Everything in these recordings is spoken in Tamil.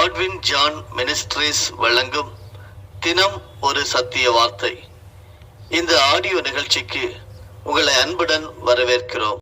காட்வின் ஜான் மினிஸ்ட்ரீஸ் வழங்கும் தினம் ஒரு சத்திய வார்த்தை. இந்த ஆடியோ நிகழ்ச்சிக்கு உங்களை அன்புடன் வரவேற்கிறோம்.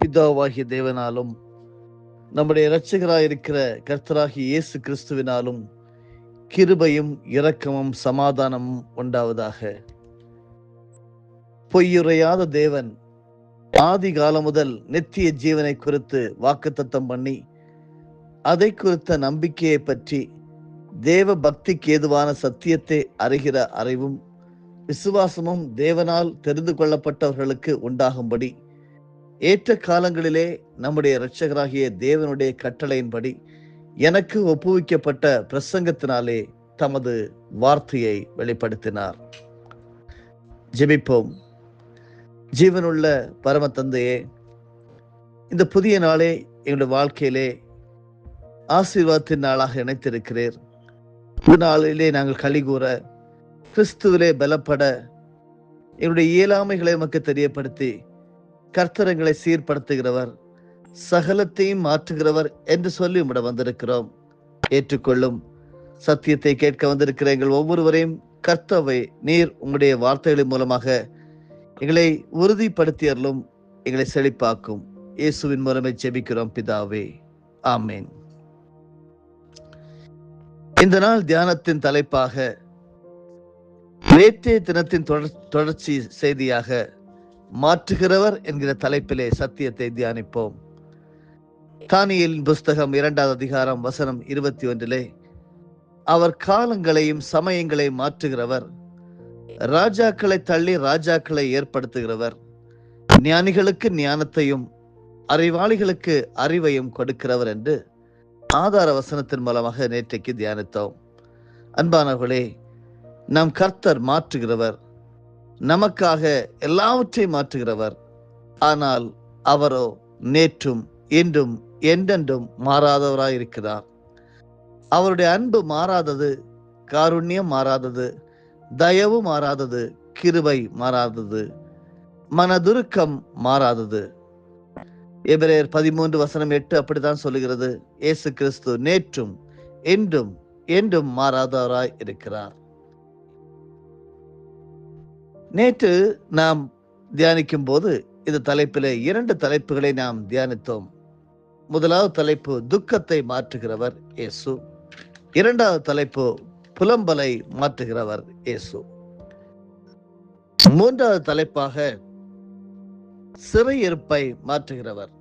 பிதாவாகிய தேவனாலும் நம்முடைய இரட்சகராயிருக்கிற கர்த்தராகிய இயேசு கிறிஸ்துவினாலும் கிருபையும் இரக்கமும் சமாதானமும் உண்டாவதாக. பொய்யுரையாத தேவன் ஆதி காலம் முதல் நித்திய ஜீவனை குறித்து வாக்குத்தத்தம் பண்ணி அதை குறித்த நம்பிக்கையை பற்றி தேவ பக்திக்கு ஏதுவான சத்தியத்தை அறிகிற அறிவும் விசுவாசமும் தேவனால் தெரிந்து கொள்ளப்பட்டவர்களுக்கு உண்டாகும்படி ஏற்ற காலங்களிலே நம்முடைய இரட்சகராகிய தேவனுடைய கட்டளையின்படி எனக்கு ஒப்புவிக்கப்பட்ட பிரசங்கத்தினாலே தமது வார்த்தையை வெளிப்படுத்தினார். ஜெபிப்போம். ஜீவனுள்ள பரம தந்தையே, இந்த புதிய நாளே எங்களுடைய வாழ்க்கையிலே ஆசீர்வாதத்தின் நாளாக இணைத்திருக்கிறீர். இந்த நாளிலே நாங்கள் களிகூற, கிறிஸ்துவிலே பலப்பட, எங்களுடைய இயலாமைகளை நமக்கு தெரியப்படுத்தி கர்த்தரங்களை சீர்படுத்துகிறவர், சகலத்தையும் மாற்றுகிறவர் என்று சொல்லி உம்மிட வந்திருக்கிறோம். ஏற்றுக்கொள்ளும். சத்தியத்தை கேட்க வந்திருக்கிற எங்கள் ஒவ்வொருவரையும் கர்த்தாவே நீர் உங்களுடைய வார்த்தைகளின் மூலமாக எங்களை உறுதிப்படுத்தியறலும், எங்களை செழிப்பாக்கும். இயேசுவின் மூலமே ஜெபிக்கிறோம் பிதாவே, ஆமேன். இந்த நாள் தியானத்தின் தலைப்பாக நேற்றைய தினத்தின் தொடர்ச்சி செய்தியாக மாற்றுகிறவர் என்கிற தலைப்பிலே சத்தியத்தை தியானிப்போம். தானியேலின் புஸ்தகம் 2ஆம் அதிகாரம் வசனம் 21 அவர் காலங்களையும் சமயங்களையும் மாற்றுகிறவர், ராஜாக்களை தள்ளி ராஜாக்களை ஏற்படுத்துகிறவர், ஞானிகளுக்கு ஞானத்தையும் அறிவாளிகளுக்கு அறிவையும் கொடுக்கிறவர் என்று ஆதார வசனத்தின் மூலமாக நேற்றைக்கு தியானித்தோம். அன்பானவர்களே, நம் கர்த்தர் மாற்றுகிறவர், நமக்காக எல்லாவற்றையும் மாற்றுகிறவர். ஆனால் அவரோ நேற்றும் இன்றும் என்றென்றும் மாறாதவராயிருக்கிறார். அவருடைய அன்பு மாறாதது, காருண்யம் மாறாதது, தயவு மாறாதது, கிருபை மாறாதது, மனதுருக்கம் மாறாதது. எபிரேயர் 13 வசனம் 8 அப்படித்தான் சொல்லுகிறது. இயேசு கிறிஸ்து நேற்றும் இன்றும் என்றும் மாறாதவராய் இருக்கிறார். நேற்று நாம் தியானிக்கும் போது இந்த தலைப்பிலே 2 தலைப்புகளை நாம் தியானித்தோம். முதலாவது தலைப்பு துக்கத்தை மாற்றுகிறவர் இயேசு. 2வது தலைப்பு புலம்பலை மாற்றுகிறவர் இயேசு. 3வது தலைப்பாக சிறையிருப்பை மாற்றுகிறவர்.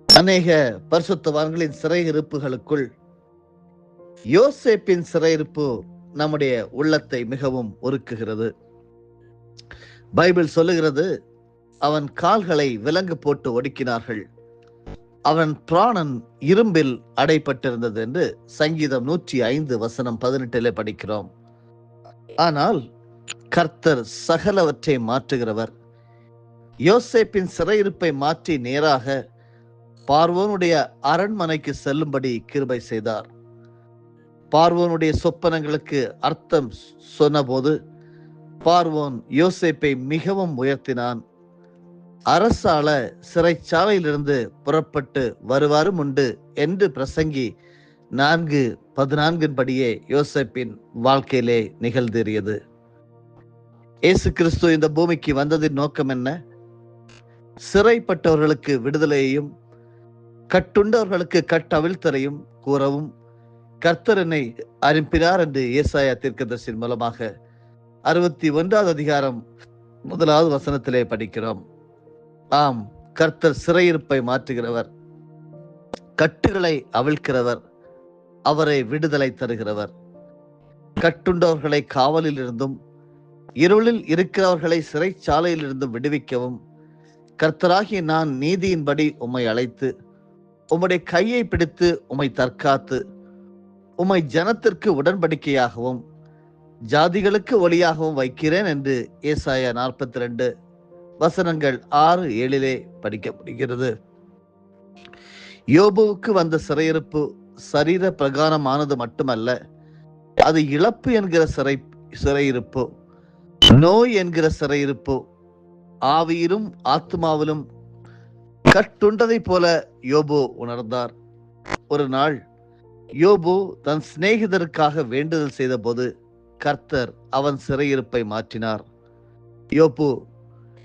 அநேக பரிசுத்தவான்களின் சிறையிருப்புகளுக்குள் யோசேப்பின் சிறையிருப்பு நம்முடைய உள்ளத்தை மிகவும் உருக்குகிறது. பைபிள் சொல்லுகிறது, அவன் கால்களை விலங்கு போட்டு ஒடுக்கினார்கள், அவன் பிராணன் இரும்பில் அடைப்பட்டிருந்தது என்று சங்கீதம் 105 வசனம் 18 படிக்கிறோம். ஆனால் கர்த்தர் சகலவற்றை மாற்றுகிறவர். யோசேப்பின் சிறையிருப்பை மாற்றி நேராக பார்வோனுடைய அரண்மனைக்கு செல்லும்படி கிருபை செய்தார். பார்வோனுடைய சொப்பனங்களுக்கு அர்த்தம் சொன்னபோது பார்வோன் யோசேப்பை மிகவும் உயர்த்தினான். அரசால சிறைச்சாலையிலிருந்து புறப்பட்டு வருவாரும் உண்டு என்று பிரசங்கி 4:14 படியே யோசேப்பின் வாழ்க்கையிலே நிகழ்ந்தேறியது. இயேசு கிறிஸ்து இந்த பூமிக்கு வந்ததின் நோக்கம் என்ன? சிறைப்பட்டவர்களுக்கு விடுதலையையும் கட்டுண்டவர்களுக்கு கட்டவிழ்த்தரையும் கூறவும் கர்த்தர் என்னை அனுப்பினார் என்று ஏசாயா தீர்க்கதரிசியின் மூலமாக 61வது அதிகாரம் 1வது வசனத்திலே படிக்கிறோம். ஆம், கர்த்தர் சிறையிருப்பை மாற்றுகிறவர், கட்டுகளை அவிழ்க்கிறவர், அவரை விடுதலை தருகிறவர். கட்டுண்டவர்களை காவலில் இருந்தும் இருளில் இருக்கிறவர்களை சிறைச்சாலையில் இருந்தும் விடுவிக்கவும் கர்த்தராகிய நான் நீதியின்படி உம்மை அழைத்து உம்முடைய கையை பிடித்து உம்மை தற்காத்து உம்மை ஜனத்திற்கு உடன்படிக்கையாகவும் ஜாதிகளுக்கு ஒளியாகவும் வைக்கிறேன் என்று ஏசாயா 42 வசனங்கள் 6-7 படிக்கப்படுகிறது. யோபுவுக்கு வந்த சிறையிருப்பு சரீர பிரகாரமானது மட்டுமல்ல, அது இழப்பு என்கிற சிறையிருப்பு, நோய் என்கிற சிறையிருப்பு, ஆவியிலும் ஆத்மாவிலும் கட்டுண்டதை போல யோபு உணர்ந்தார். ஒரு நாள் யோபு தன் சிநேகிதருக்காக வேண்டுதல் செய்த போது கர்த்தர் அவன் சிறையிருப்பை மாற்றினார். யோபு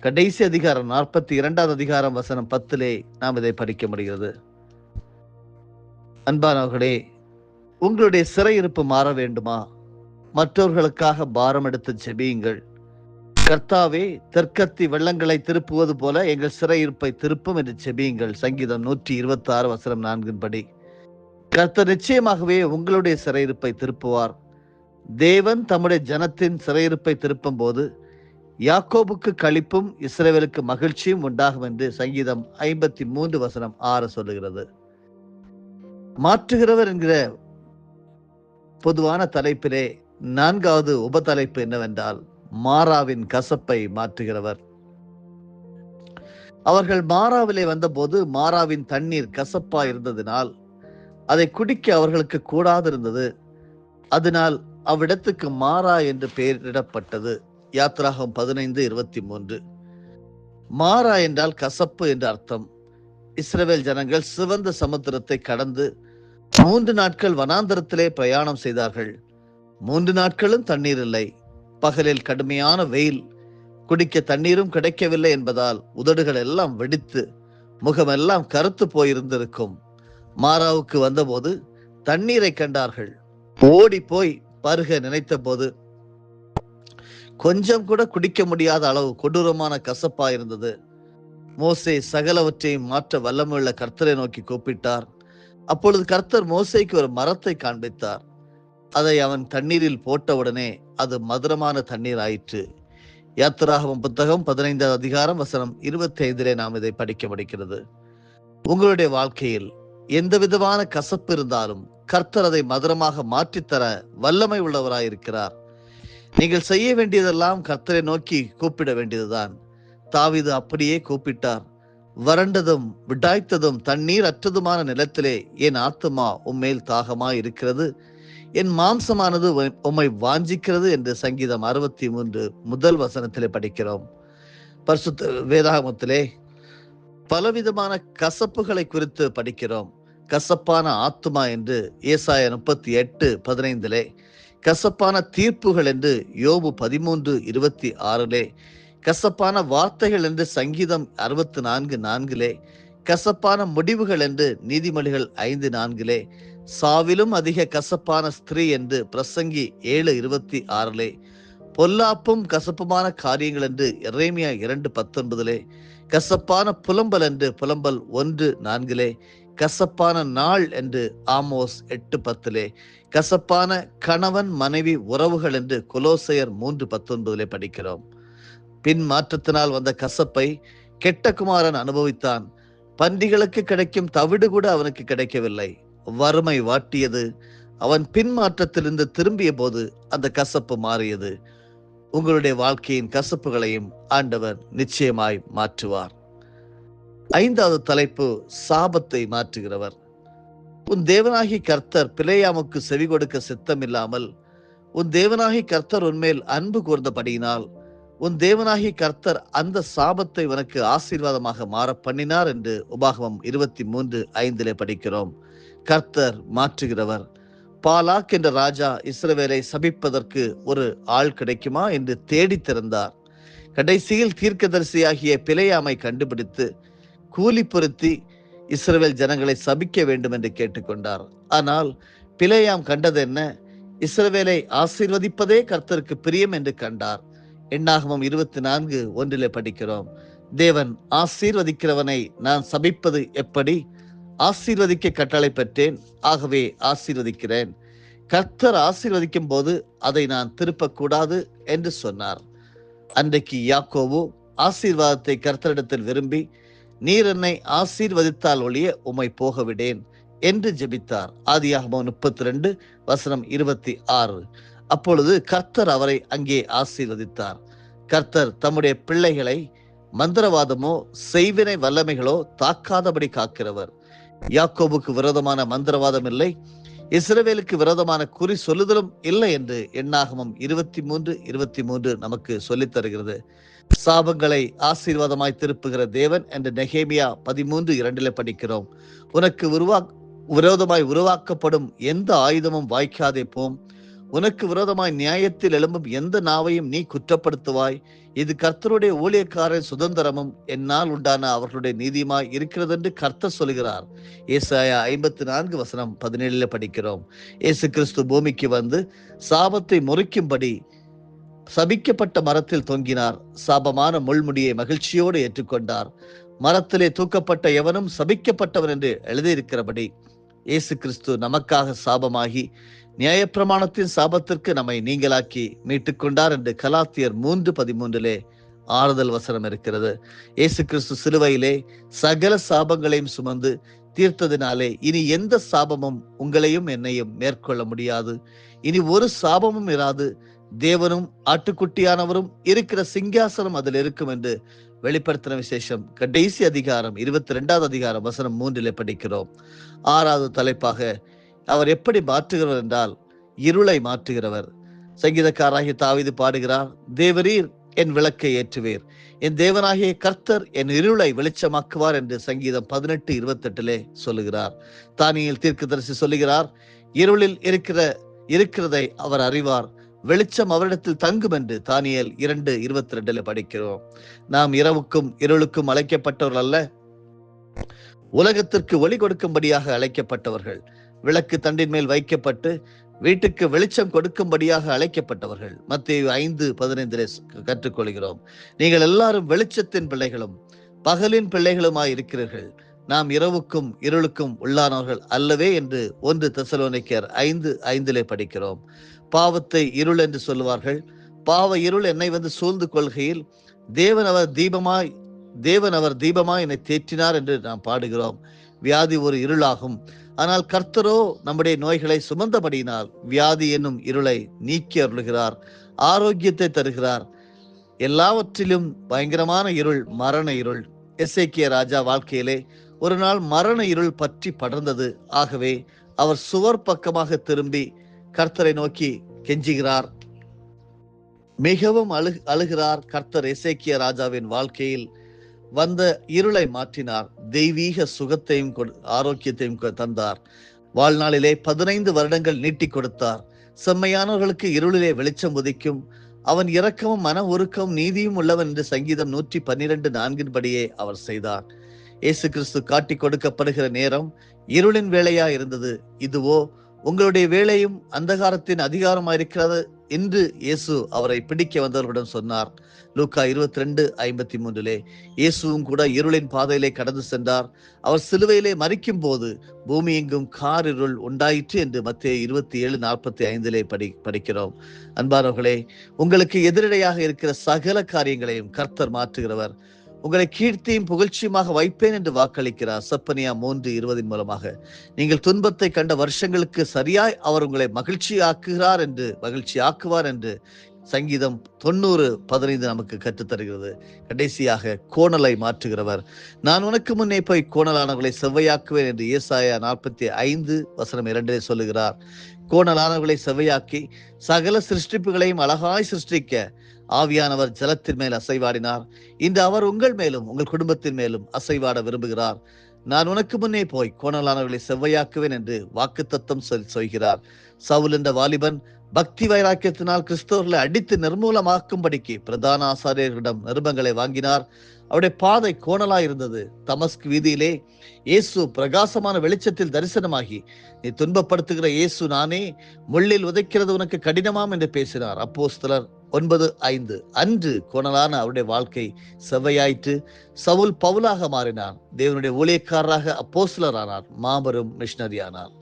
கடைசி அதிகாரம் 42வது அதிகாரம் வசனம் 10 நாம் இதை படிக்க முடிகிறது. அன்பானவர்களே, உங்களுடைய சிறையிருப்பு மாற வேண்டுமா? மற்றவர்களுக்காக பாரம் எடுத்து ஜெபியுங்கள். கர்த்தாவே, தெற்கத்தி வெள்ளங்களை திருப்புவது போல எங்கள் சிறையிருப்பை திருப்பும் என்று ஜெபியுங்கள். சங்கீதம் 126 வசனம் 4 படி. கர்த்தர் நிச்சயமாகவே உங்களுடைய சிறையிருப்பை திருப்புவார். தேவன் தம்முடைய ஜனத்தின் சிறையிருப்பை திருப்பும் போது யாக்கோபுக்கு களிப்பும் இஸ்ரவேலுக்கு மகிழ்ச்சியும் உண்டாகும் என்று சங்கீதம் 53 வசனம் 6 சொல்லுகிறது. மாற்றுகிறவர் என்கிற பொதுவான தலைப்பிலே 4வது உபதலைப்பு என்னவென்றால் மாராவின் கசப்பை மாற்றுகிறவர். அவர்கள் மாராவிலே வந்தபோது மாராவின் தண்ணீர் கசப்பா இருந்ததினால் அதை குடிக்க அவர்களுக்கு கூடாதிருந்தது. அதனால் அவ்விடத்துக்கு மாரா என்று பெயரிடப்பட்டது. யாத்ராகம் 15:23. மாரா என்றால் கசப்பு என்று அர்த்தம். இஸ்ரவேல் ஜனங்கள் சிவந்த சமுத்திரத்தை கடந்து 3 நாட்கள் வனாந்தரத்திலே பிரயாணம் செய்தார்கள். 3 நாட்களும் தண்ணீர் இல்லை. பகலில் கடுமையான வெயில், குடிக்க தண்ணீரும் கிடைக்கவில்லை என்பதால் உதடுகள் எல்லாம் வெடித்து முகமெல்லாம் கருத்து போயிருந்திருக்கும். மாராவுக்கு வந்தபோது தண்ணீரை கண்டார்கள். ஓடி போய் பருக நினைத்த போது கொஞ்சம் கூட குடிக்க முடியாத அளவு கொடூரமான கசப்பா இருந்தது. மோசே சகலவற்றையும் மாற்ற வல்லமையுள்ள கர்த்தரை நோக்கி கூப்பிட்டார். அப்பொழுது கர்த்தர் மோசேக்கு ஒரு மரத்தை காண்பித்தார். அதை அவன் தண்ணீரில் போட்டவுடனே அது மதுரமான தண்ணீர் ஆயிற்று. யாத்திராகமம் புத்தகம் 15வது அதிகாரம் வசனம் 25 நாம் இதை படிக்க முடிகிறது. உங்களுடைய வாழ்க்கையில் எந்த விதமான கசப்பு இருந்தாலும் கர்த்தர் அதை மதுரமாக மாற்றித்தர வல்லமை உள்ளவராயிருக்கிறார். நீங்கள் செய்ய வேண்டியதெல்லாம் கர்த்தரை நோக்கி கூப்பிட வேண்டியதுதான். தாவீது அப்படியே கூப்பிட்டார். வறண்டதும் விடாய்த்ததும் தண்ணீர் அற்றதுமான நிலத்திலே என் ஆத்துமா உம்மேல் தாகமாய் இருக்கிறது, என் மாம்சமானது உம்மை வாஞ்சிக்கிறது என்று சங்கீதம் 63 முதல் வசனத்திலே படிக்கிறோம். பரிசுத்த வேதாகமத்திலே பலவிதமான கசப்புகளை குறித்து படிக்கிறோம். கசப்பான ஆத்துமா என்று ஏசாயா 38:15, கசப்பான தீர்ப்புகள் என்று யோபு 13:26, கசப்பான வார்த்தைகள் என்று சங்கீதம் 64:4, கசப்பான முடிவுகள் என்று நீதிமொழிகள் 5:4, சாவிலும் அதிக கசப்பான ஸ்திரீ என்று பிரசங்கி 7:26, பொல்லாப்பும் கசப்புமான காரியங்கள் என்று எரேமியா 2:19, கசப்பான புலம்பல் என்று புலம்பல் 1:4, கசப்பான நாள் என்று ஆமோஸ் 8:10, கசப்பான கணவன் மனைவி உறவுகள் என்று கொலோசையர் 3:19 படிக்கிறோம். பின் மாற்றத்தினால் வந்த கசப்பை கெட்ட குமாரன் அனுபவித்தான். பன்றிகளுக்கு கிடைக்கும் தவிடு கூட அவனுக்கு கிடைக்கவில்லை. வறுமை வாட்டியது. அவன் பின் மாற்றத்திலிருந்து திரும்பிய போது அந்த கசப்பு மாறியது. உங்களுடைய வாழ்க்கையின் கசப்புகளையும் ஆண்டவர் நிச்சயமாய் மாற்றுவார். 5வது தலைப்பு சாபத்தை மாற்றுகிறவர். உன் தேவனாகி கர்த்தர் பிலேயாமுக்கு செவி கொடுக்க சித்தமில்லாமல் உன் தேவனாகி கர்த்தர் உன்மேல் அன்பு கூர்ந்தபடியினால் உன் தேவனாகிய கர்த்தர் அந்த சாபத்தை உனக்கு ஆசீர்வாதமாக மாற பண்ணினார் என்று உபாகமம் 23:5 படிக்கிறோம். கர்த்தர் மாற்றுகிறவர். பாலாக் என்ற ராஜா இஸ்ரவேலை சபிப்பதற்கு ஒரு ஆள் கிடைக்குமா என்று தேடி திறந்தார். கடைசியில் தீர்க்கதரிசியாகிய பிலேயாமை கண்டுபிடித்து கூலி பொருத்தி இஸ்ரவேல் ஜனங்களை சபிக்க வேண்டும் என்று கேட்டுக்கொண்டார். ஆனால் பிலேயாம் கண்டது என்ன? இஸ்ரவேலை ஆசீர்வதிப்பதே கர்த்தருக்கு பிரியம் என்று கண்டார். எண்ணாகமம் 24:1 படிக்கிறோம். தேவன் ஆசீர்வதிக்கிறவனை நான் சபிப்பது எப்படி? ஆசீர்வதிக்க கட்டளை பெற்றேன், ஆகவே ஆசீர்வதிக்கிறேன். கர்த்தர் ஆசீர்வதிக்கும் போது அதை நான் திருப்பக்கூடாது என்று சொன்னார். அன்றைக்கு யாக்கோபு ஆசீர்வாதத்தை கர்த்தரிடத்தில் விரும்பி, நீர் என்னை ஆசீர்வதித்தால் ஒழிய உம்மை போக விடேன் என்று ஜெபித்தார். ஆதியாகமம் 32:26. அப்பொழுது கர்த்தர் அவரை அங்கே ஆசீர்வதித்தார். கர்த்தர் தம்முடைய பிள்ளைகளை மந்திரவாதமோ செய்வினை வல்லமைகளோ தாக்காதபடி காக்கிறவர். யாக்கோபுக்கு விரோதமான மந்திரவாதம் இல்லை, இஸ்ரவேலுக்கு விரோதமான குறி சொல்லுதலும் இல்லை என்று எண்ணாகமம் 23:23 நமக்கு சொல்லித் தருகிறது. சாபங்களை ஆசீர்வாதமாய் திருப்புகிற தேவன் என்று நெகேமியா 13:2 படிக்கிறோம். உனக்கு விரோதமாய் உருவாக்கப்படும் எந்த ஆயுதமும் வாய்க்காதே போம். உனக்கு விரோதமாய் நியாயத்தில் எழும்பும் எந்த நாவையும் நீ குற்றப்படுத்துவாய். இது கர்த்தருடைய ஊழியக்காரர் சுதந்திரமும் என்னால் உண்டான அவர்களுடைய நீதியுமாய் இருக்கிறது என்று கர்த்தர் சொல்கிறார். ஏசாயா 54:17 படிக்கிறோம். இயேசு கிறிஸ்து பூமிக்கு வந்து சாபத்தை முறிக்கும்படி சபிக்கப்பட்ட மரத்தில் தொங்கினார். சாபமான முள்முடியை மகிழ்ச்சியோடு ஏற்றுக்கொண்டார். மரத்திலே தூக்கப்பட்ட எவனும் சபிக்கப்பட்டவன் என்று எழுதியிருக்கிறபடி இயேசு கிறிஸ்து நமக்காக சாபமாகி நியாயப்பிரமாணத்தின் சாபத்திற்கு நம்மை நீங்களாக்கி மீட்டுக் கொண்டார் என்று கலாத்தியர் 3:13 ஆறுதல் வசனம் இருக்கிறது. இயேசு கிறிஸ்து சிலுவையிலே சகல சாபங்களையும் சுமந்து தீர்த்ததினாலே இனி எந்த சாபமும் உங்களையும் என்னையும் மேற்கொள்ள முடியாது. இனி ஒரு சாபமும் இராது. தேவனும் ஆட்டுக்குட்டியானவரும் இருக்கிற சிங்காசனம் அதில் இருக்கும் என்று வெளிப்படுத்தின விசேஷம் கடைசி அதிகாரம் 22 வசனம் 3 படிக்கிறோம். 6வது தலைப்பாக அவர் எப்படி மாற்றுகிறவர் என்றால் இருளை மாற்றுகிறவர். சங்கீதக்காராகிய தாவீது பாடுகிறார், தேவரீர் என் விளக்கை ஏற்றுவீர், என் தேவனாகிய கர்த்தர் என் இருளை வெளிச்சமாக்குவார் என்று சங்கீதம் 18:28 சொல்லுகிறார். தானியேல் தீர்க்கதரிசி சொல்லுகிறார், இருளில் இருக்கிறதை அவர் அறிவார், வெளிச்சம் அவரிடத்தில் தங்கும் என்று தானியேல் 2:22 படிக்கிறோம். நாம் இரவுக்கும் இருளுக்கும் அழைக்கப்பட்டவர்கள் அல்ல, உலகத்திற்கு ஒளி கொடுக்கும்படியாக அழைக்கப்பட்டவர்கள். விளக்கு தண்டின் மேல் வைக்கப்பட்டு வீட்டுக்கு வெளிச்சம் கொடுக்கும்படியாக அழைக்கப்பட்டவர்கள். மத்தேயு 5:15 கற்றுக்கொள்கிறோம். நீங்கள் எல்லாரும் வெளிச்சத்தின் பிள்ளைகளும் பகலின் பிள்ளைகளுமாய் இருக்கிறீர்கள். நாம் இரவுக்கும் இருளுக்கும் உள்ளானவர்கள் அல்லவே என்று 1 தெசலோனிக்கேயர் 5:5 படிக்கிறோம். பாவத்தை இருள் என்று சொல்லுவார்கள். பாவ இருள் என்னை வந்து சூழ்ந்து கொள்கையில் தேவன் அவர் தீபமாய் என்னை தேற்றினார் என்று நாம் பாடுகிறோம். வியாதி ஒரு இருளாகும், ஆனால் கர்த்தரோ நம்முடைய நோய்களை சுமந்தபடியினால் வியாதி என்னும் இருளை நீக்கி அருளுகிறார், ஆரோக்கியத்தை தருகிறார். எல்லாவற்றிலும் பயங்கரமான இருள் மரண இருள். எசேக்கியா ராஜா வாழ்க்கையிலே ஒரு நாள் மரண இருள் பற்றி படர்ந்தது. ஆகவே அவர் சுவர் பக்கமாக திரும்பி கர்த்தரை நோக்கி கெஞ்சுகிறார், மிகவும் அழுகிறார். கர்த்தர் எசேக்கியா ராஜாவின் வாழ்க்கையில் வந்த இருளை மாற்றினார், தெய்வீக சுகத்தையும் ஆரோக்கியத்தையும் தந்தார். வாழ்நாளிலே 15 வருடங்கள் நீட்டி கொடுத்தார். செம்மையானவர்களுக்கு இருளிலே வெளிச்சம் உதிக்கும், அவன் இரக்கமும் மன உருக்கமும் நீதியும் உள்ளவன் என்று சங்கீதம் 112:4 படியே அவர் செய்தார். இயேசு கிறிஸ்து காட்டி கொடுக்கப்படுகிற நேரம் இருளின் வேளையா இருந்தது. இதுவோ உங்களுடைய வேலையும் அந்தகாரத்தின் அதிகாரமாயிருக்கிறது என்று இயேசு அவரை பிடிக்க வந்தவர்களிடம் சொன்னார். லூக்கா 22:53 இயேசுவும் கூட இருளின் பாதையிலே கடந்து சென்றார். அவர் சிலுவையிலே மரிக்கும் போது பூமி எங்கும் காரிருள் உண்டாயிற்று என்று மத்தேயு 27:45 படிக்கிறோம். அன்பானவர்களே, உங்களுக்கு எதிரடையாக இருக்கிற சகல காரியங்களையும் கர்த்தர் மாற்றுகிறவர். உங்களை கீர்த்தியும் புகழ்ச்சியுமாக வைப்பேன் என்று வாக்களிக்கிறார். செப்பனியா 3:20 மூலமாக நீங்கள் துன்பத்தை கண்ட வருஷங்களுக்கு சரியாய் அவர் உங்களை மகிழ்ச்சி ஆக்குவார் என்று சங்கீதம் 90:15 நமக்கு கற்றுத்தருகிறது. கடைசியாக கோணலை மாற்றுகிறவர். நான் உனக்கு முன்னே போய் கோணலானவர்களை செவ்வையாக்குவேன் என்று ஏசாயா 45:2 சொல்லுகிறார். கோணலானவர்களை செவ்வையாக்கி சகல சிருஷ்டிப்புகளையும் அழகாய் சிருஷ்டிக்க ஆவியானவர் ஜலத்தின் மேல் அசைவாடினார். இன்று அவர் உங்கள் மேலும் உங்கள் குடும்பத்தின் மேலும் அசைவாட விரும்புகிறார். நான் உனக்கு முன்னே போய் கோணலானவர்களை செவ்வையாக்குவேன் என்று வாக்குத்தத்தம் சொல்கிறார். சவுல் என்ற வாலிபன் பக்தி வைராக்கியத்தினால் கிறிஸ்தவர்களை அடித்து நிர்மூலமாக்கும்படிக்கு பிரதான ஆசாரியர்களிடம் நிருபங்களை வாங்கினார். அவருடைய பாதை கோணலாய் இருந்தது. தமஸ்கு வீதியிலே இயேசு பிரகாசமான வெளிச்சத்தில் தரிசனமாகி, நீ துன்பப்படுத்துகிற இயேசு நானே, முள்ளில் உதைக்கிறது உனக்கு கடினமாம் என்று பேசினார். அப்போஸ்தலர் 9:5. அன்று கோணலான அவருடைய வாழ்க்கை செவ்வையாயிற்று. சவுல் பவுலாக மாறினார். தேவனுடைய ஊழியக்காரராக அப்போஸ்தலர் ஆனார். மாபெரும் மிஷனரி ஆனார்.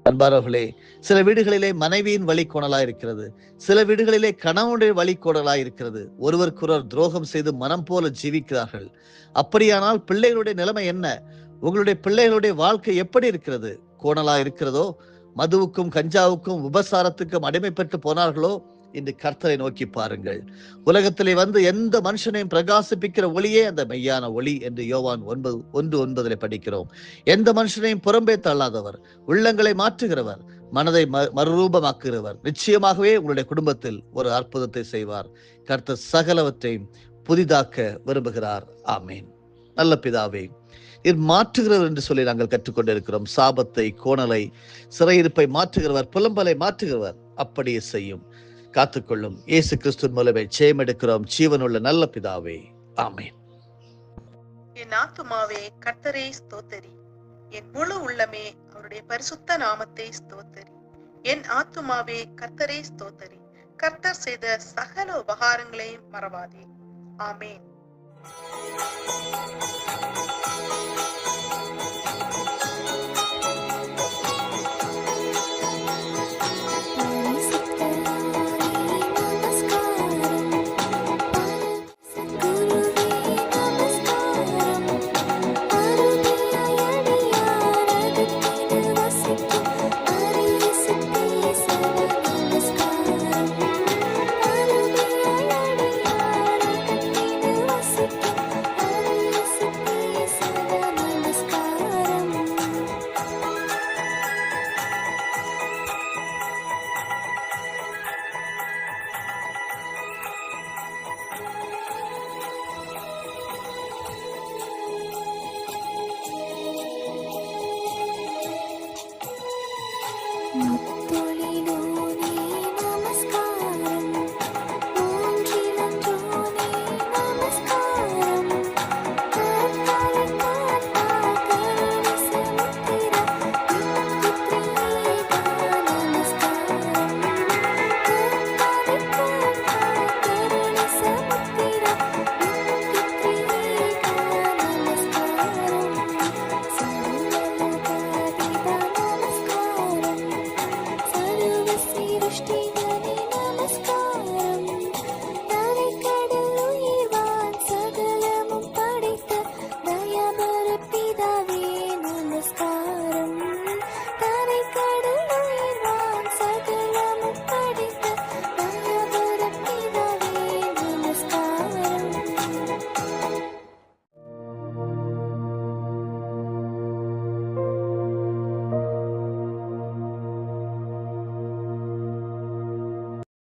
அன்பானவர்களே, சில வீடுகளிலே மனைவியின் வழி கோணலாய் இருக்கிறது. சில வீடுகளிலே கணவனுடைய வழி கோணலாய் இருக்கிறது. ஒருவருக்கொருவர் துரோகம் செய்து மனம் போல ஜீவிக்கிறார்கள். அப்படியானால் பிள்ளைகளுடைய நிலைமை என்ன? உங்களுடைய பிள்ளைகளுடைய வாழ்க்கை எப்படி இருக்கிறது? கோணலாய் இருக்கிறதோ? மதுவுக்கும் கஞ்சாவுக்கும் விபசாரத்துக்கும் அடிமைப்பட்டு போனார்களோ? இன்று கர்த்தரை நோக்கி பாருங்கள். உலகத்திலே வந்து எந்த மனுஷனையும் பிரகாசிப்பிக்கிற ஒளியே அந்த மெய்யான ஒளி என்று யோவான் 1:9 படிக்கிறோம். எந்த மனுஷனையும் புறம்பே தள்ளாதவர், உள்ளங்களை மாற்றுகிறவர், மனதை மறுரூபமாக்குகிறவர் நிச்சயமாகவே உங்களுடைய குடும்பத்தில் ஒரு அற்புதத்தை செய்வார். கர்த்தர் சகலவற்றையும் புதிதாக்க விரும்புகிறார். ஆமேன். நல்ல பிதாவே, இது மாற்றுகிறவர் என்று சொல்லி நாங்கள் கற்றுக்கொண்டிருக்கிறோம். சாபத்தை, கோணலை, சிறையிருப்பை மாற்றுகிறவர், புலம்பலை மாற்றுகிறவர். அப்படியே செய்யும். காத்துக்கொள்ளும். இயேசு கிறிஸ்துவின் மூலமே ஜெயம் எடுக்கிறோம். ஜீவனுள்ள நல்ல பிதாவே. ஆமென். என் ஆத்துமாவே கர்த்தரை ஸ்தோத்தரி, என் முழு உள்ளமே அவருடைய பரிசுத்த நாமத்தை ஸ்தோத்தரி. என் ஆத்துமாவே கர்த்தரை ஸ்தோத்தரி, கர்த்தர் செய்த சகல உபகாரங்களையும் மறவாதே. ஆமேன்.